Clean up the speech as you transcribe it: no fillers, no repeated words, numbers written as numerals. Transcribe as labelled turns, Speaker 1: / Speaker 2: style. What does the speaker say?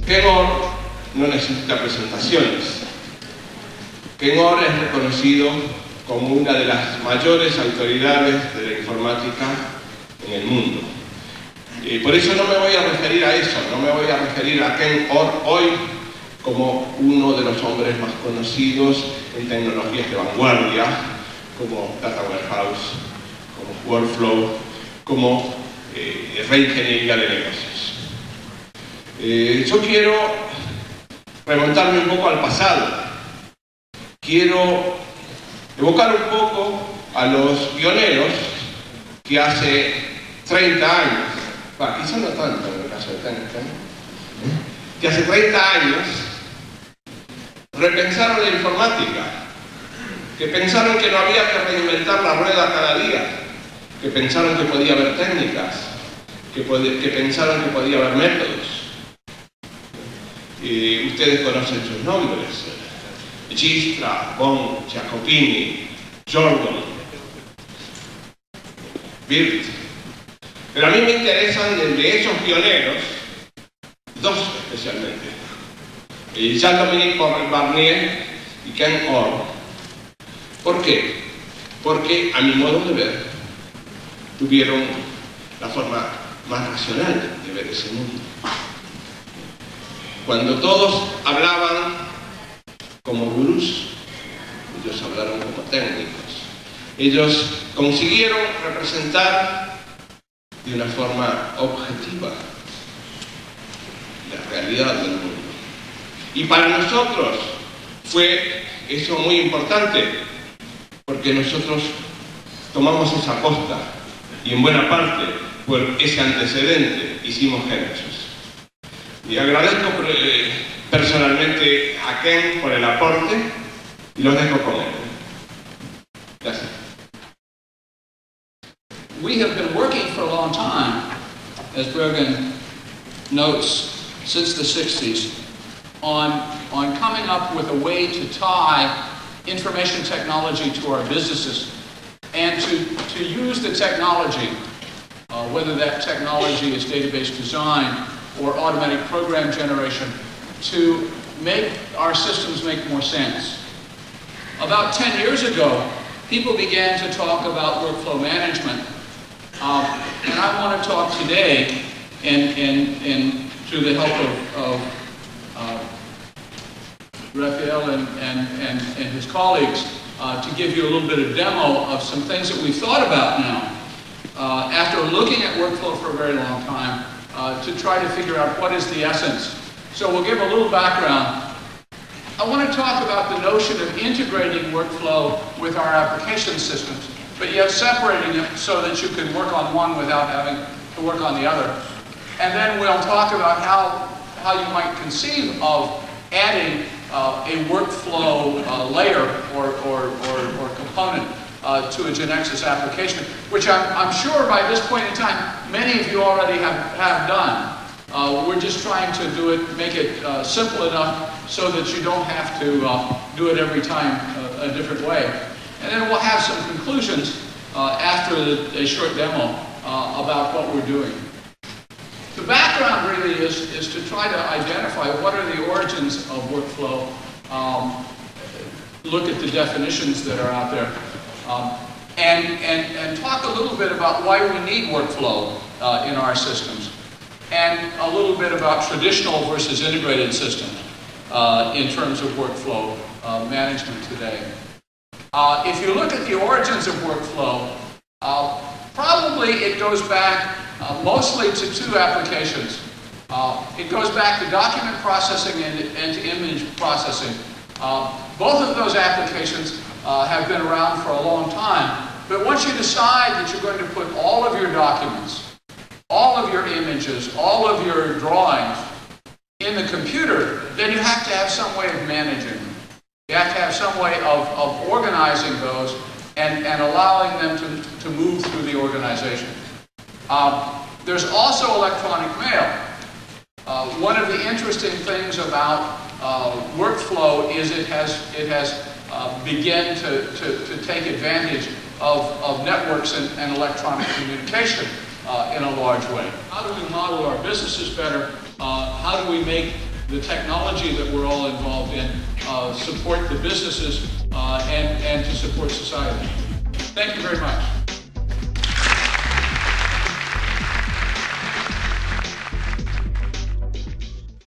Speaker 1: Kenor no necesita presentaciones. Kenor es reconocido como una de las mayores autoridades de la informática en el mundo. Por eso no me voy a referir a eso, no me voy a referir a Ken Orr hoy como uno de los hombres más conocidos en tecnologías de vanguardia, como Data Warehouse, como Workflow, como reingeniería de negocios. Yo quiero remontarme un poco al pasado. Quiero evocar un poco a los pioneros que hace 30 años, quizá no tanto en el caso de Tenken, que hace 30 años repensaron la informática, que pensaron que no había que reinventar la rueda cada día, que pensaron que podía haber técnicas, que pensaron que podía haber métodos. Ustedes conocen sus nombres: Dijkstra, Bond, Jacopini, Jordan, Wirth. Pero a mí me interesan de esos pioneros dos especialmente: Jean-Dominique Barnier y Ken Orr. ¿Por qué? Porque, a mi modo de ver, tuvieron la forma más racional de ver ese mundo. Cuando todos hablaban como gurús, ellos hablaron como técnicos. Ellos consiguieron representar de una forma objetiva la realidad del mundo. Y para nosotros fue eso muy importante, porque nosotros tomamos esa posta y en buena parte por ese antecedente hicimos GeneXus. Y agradezco personalmente a Ken por el aporte y los dejo con él. Gracias.
Speaker 2: We have been working for a long time, as Brogan notes, since the 60s, on coming up with a way to tie information technology to our businesses and to use the technology, whether that technology is database design or automatic program generation, to make our systems make more sense. About 10 years ago, people began to talk about workflow management, and I want to talk today, and through the help of Raphael and his colleagues, to give you a little bit of demo of some things that we've thought about now, after looking at workflow for a very long time, to try to figure out what is the essence. So we'll give a little background. I want to talk about the notion of integrating workflow with our application systems, but yet separating it so that you can work on one without having to work on the other. And then we'll talk about how you might conceive of adding a workflow layer or component to a GeneXus application, which I'm sure by this point in time, many of you already have done. We're just trying to do it, make it simple enough so that you don't have to do it every time a different way. And then we'll have some conclusions after a short demo about what we're doing. The background really is to try to identify what are the origins of workflow, look at the definitions that are out there, and talk a little bit about why we need workflow in our systems, and a little bit about traditional versus integrated systems in terms of workflow management today. If you look at the origins of workflow, probably it goes back mostly to two applications. It goes back to document processing and to image processing. Both of those applications have been around for a long time, but once you decide that you're going to put all of your documents, all of your images, all of your drawings in the computer, then you have to have some way of managing them. You have to have some way of organizing those and allowing them to move through the organization. There's also electronic mail. One of the interesting things about workflow is it has begun to take advantage of networks and electronic communication in a large way. How do we model our businesses better? How do we make the technology that we're all involved in, support the businesses, and to support society. Thank you very much.